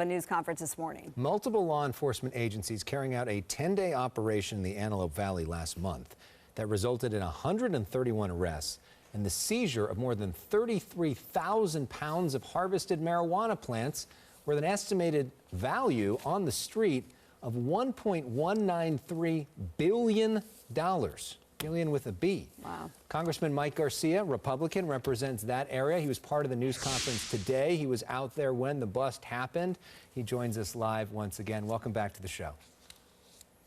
a news conference this morning. Multiple law enforcement agencies carrying out a 10-day operation in the Antelope Valley last month that resulted in 131 arrests and the seizure of more than 33,000 pounds of harvested marijuana plants with an estimated value on the street of $1.193 billion. Billion with a B. Wow. Congressman Mike Garcia, Republican, represents that area. He was part of the news conference today. He was out there when the bust happened. He joins us live once again. Welcome back to the show.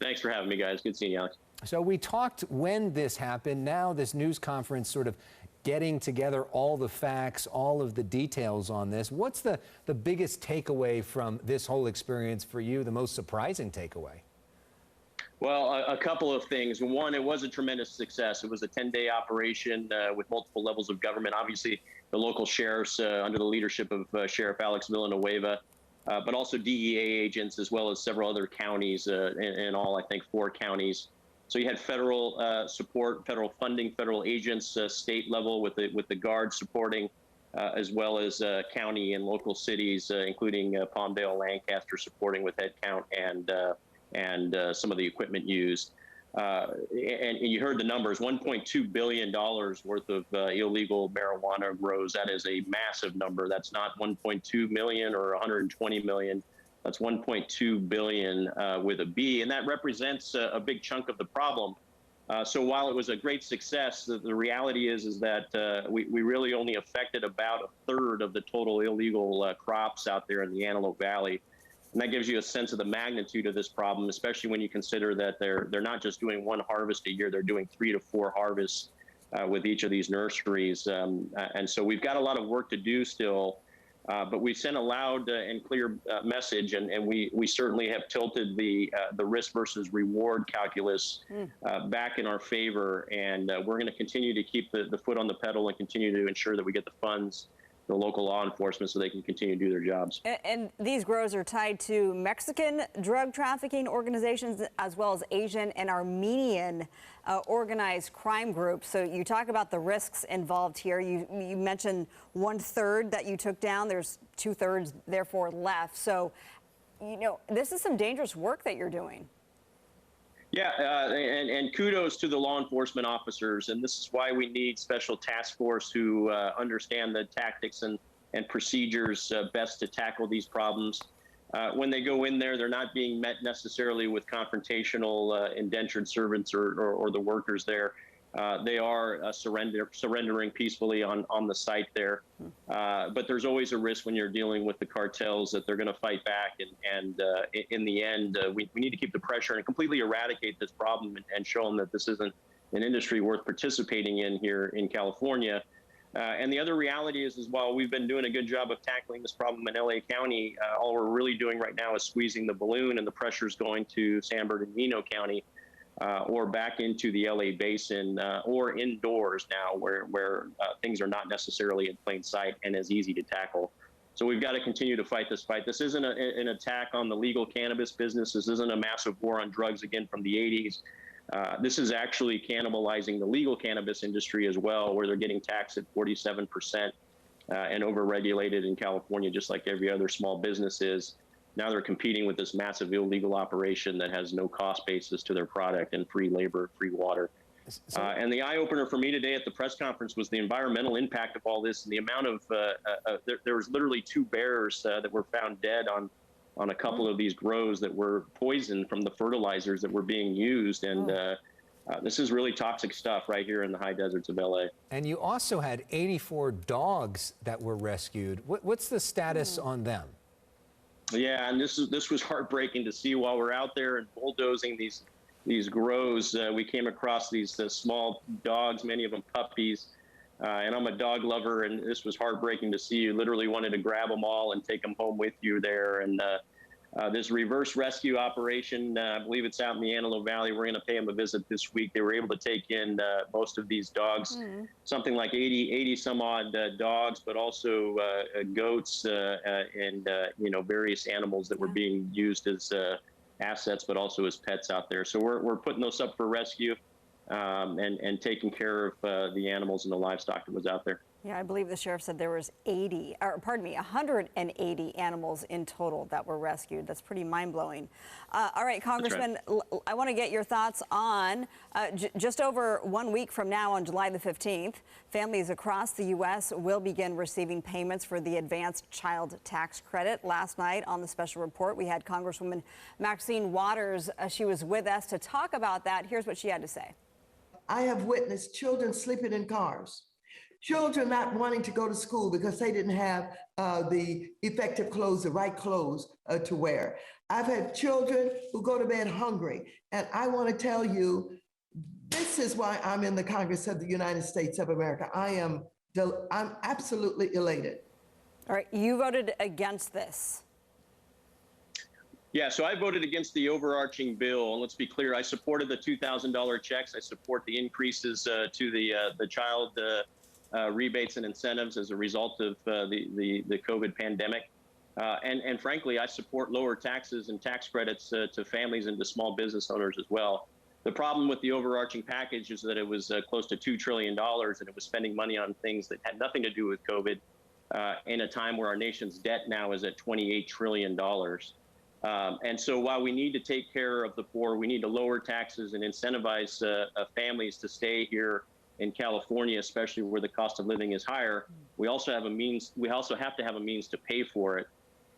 Thanks for having me, guys. Good seeing you, Alex. So we talked when this happened. Now this news conference sort of getting together all the facts, all of the details on this. What's the biggest takeaway from this whole experience for you, the most surprising takeaway? Well, a couple of things. One, it was a tremendous success. It was a 10-day operation with multiple levels of government. Obviously, the local sheriffs under the leadership of Sheriff Elex Villanueva, but also DEA agents, as well as several other counties, in all, I think, 4 counties. So you had federal support, federal funding, federal agents, state level with the Guard supporting, as well as county and local cities, including Palmdale, Lancaster, supporting with headcount and some of the equipment used. And you heard the numbers, $1.2 billion worth of illegal marijuana grows. That is a massive number. That's not 1.2 million or 120 million. That's 1.2 billion with a B, and that represents a big chunk of the problem. So while it was a great success, the reality is that we really only affected about 1/3 of the total illegal crops out there in the Antelope Valley. And that gives you a sense of the magnitude of this problem, especially when you consider that they're not just doing 1 harvest a year, they're doing 3 to 4 harvests with each of these nurseries. And so we've got a lot of work to do still, but we sent a loud and clear message, and we certainly have tilted the risk versus reward calculus back in our favor. And we're going to continue to keep the foot on the pedal and continue to ensure that we get the funds, the local law enforcement, so they can continue to do their jobs. And these grows are tied to Mexican drug trafficking organizations, as well as Asian and Armenian organized crime groups. So you talk about the risks involved here. You mentioned 1/3 that you took down. There's 2/3 therefore left. So, you know, this is some dangerous work that you're doing. Yeah, and kudos to the law enforcement officers. And this is why we need special task force who understand the tactics and procedures best to tackle these problems. When they go in there, they're not being met necessarily with confrontational indentured servants or the workers there. They are surrendering peacefully on the site there. But there's always a risk when you're dealing with the cartels that they're going to fight back. And in the end, we need to keep the pressure and completely eradicate this problem and show them that this isn't an industry worth participating in here in California. And the other reality is while we've been doing a good job of tackling this problem in LA County, all we're really doing right now is squeezing the balloon, and the pressure's going to San Bernardino County. Or back into the LA basin, or indoors now where things are not necessarily in plain sight and as easy to tackle. So we've got to continue to fight this fight. This isn't an attack on the legal cannabis business. This isn't a massive war on drugs again from the 80s. This is actually cannibalizing the legal cannabis industry as well, where they're getting taxed at 47% and overregulated in California, just like every other small business is. Now they're competing with this massive illegal operation that has no cost basis to their product and free labor, free water. And the eye-opener for me today at the press conference was the environmental impact of all this, and the amount of there was literally 2 bears that were found dead on a couple of these grows that were poisoned from the fertilizers that were being used. And this is really toxic stuff right here in the high deserts of LA. And you also had 84 dogs that were rescued. What's the status on them? Yeah, and this was heartbreaking to see while we're out there and bulldozing these grows. We came across these small dogs, many of them puppies, and I'm a dog lover, and this was heartbreaking to see. You literally wanted to grab them all and take them home with you there. And this reverse rescue operation, I believe it's out in the Antelope Valley. We're going to pay them a visit this week. They were able to take in most of these dogs, something like 80 some odd dogs, but also goats and various animals that were being used as assets, but also as pets out there. So we're putting those up for rescue and taking care of the animals and the livestock that was out there. Yeah, I believe the sheriff said there was 180 animals in total that were rescued. That's pretty mind-blowing. All right, Congressman, I want to get your thoughts on just over 1 week from now, on July the 15th, families across the U.S. will begin receiving payments for the advanced child tax credit. Last night on the special report, we had Congresswoman Maxine Waters. She was with us to talk about that. Here's what she had to say. I have witnessed children sleeping in cars. Children not wanting to go to school because they didn't have the effective clothes, the right clothes to wear. I've had children who go to bed hungry. And I want to tell you, this is why I'm in the Congress of the United States of America. I'm absolutely elated. All right, you voted against this. Yeah, so I voted against the overarching bill. And let's be clear, I supported the $2,000 checks. I support the increases to the child rebates and incentives as a result of the COVID pandemic. And frankly, I support lower taxes and tax credits to families and to small business owners as well. The problem with the overarching package is that it was close to $2 trillion, and it was spending money on things that had nothing to do with COVID in a time where our nation's debt now is at $28 trillion. And so while we need to take care of the poor, we need to lower taxes and incentivize families to stay here in California, especially where the cost of living is higher. We also have to have a means to pay for it.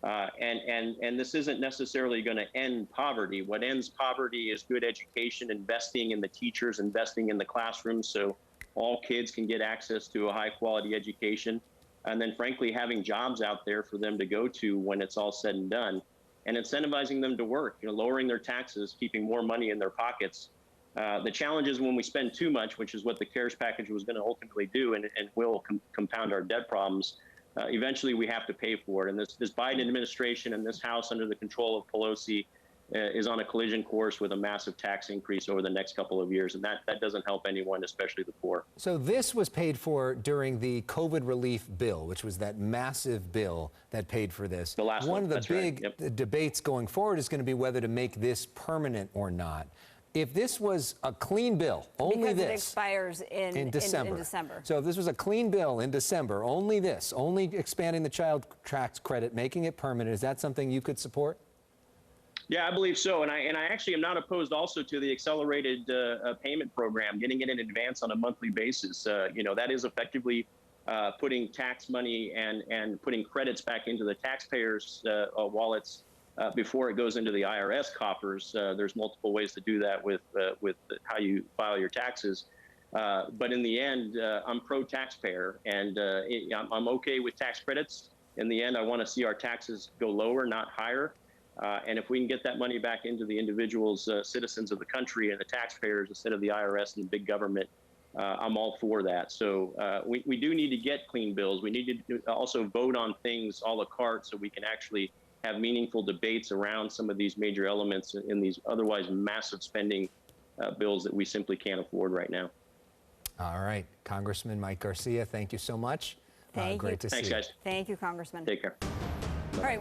And this isn't necessarily going to end poverty. What ends poverty is good education, investing in the teachers, investing in the classrooms so all kids can get access to a high quality education. And then frankly, having jobs out there for them to go to when it's all said and done, and incentivizing them to work, lowering their taxes, keeping more money in their pockets. The challenge is when we spend too much, which is what the CARES package was going to ultimately do, and will compound our debt problems. Eventually, we have to pay for it. And this Biden administration and this House, under the control of Pelosi, is on a collision course with a massive tax increase over the next couple of years. And that doesn't help anyone, especially the poor. So this was paid for during the COVID relief bill, which was that massive bill that paid for this. The last one. One of the That's big right. Yep. debates going forward is going to be whether to make this permanent or not. If this was a clean bill, only because this. It expires in December. In December. So if this was a clean bill in December, only this, only expanding the child tax credit, making it permanent, is that something you could support? Yeah, I believe so. And I actually am not opposed also to the accelerated payment program, getting it in advance on a monthly basis. That is effectively putting tax money and putting credits back into the taxpayers' wallets before it goes into the IRS coffers. There's multiple ways to do that with how you file your taxes. But in the end, I'm pro-taxpayer, and I'm okay with tax credits. In the end, I want to see our taxes go lower, not higher. And if we can get that money back into the individuals, citizens of the country and the taxpayers instead of the IRS and the big government, I'm all for that. So we do need to get clean bills. We need to also vote on things a la carte so we can actually have meaningful debates around some of these major elements in these otherwise massive spending bills that we simply can't afford right now. All right. Congressman Mike Garcia, thank you so much. Thank you. Great to see you. Thanks, guys. Thank you, Congressman. Take care. All right.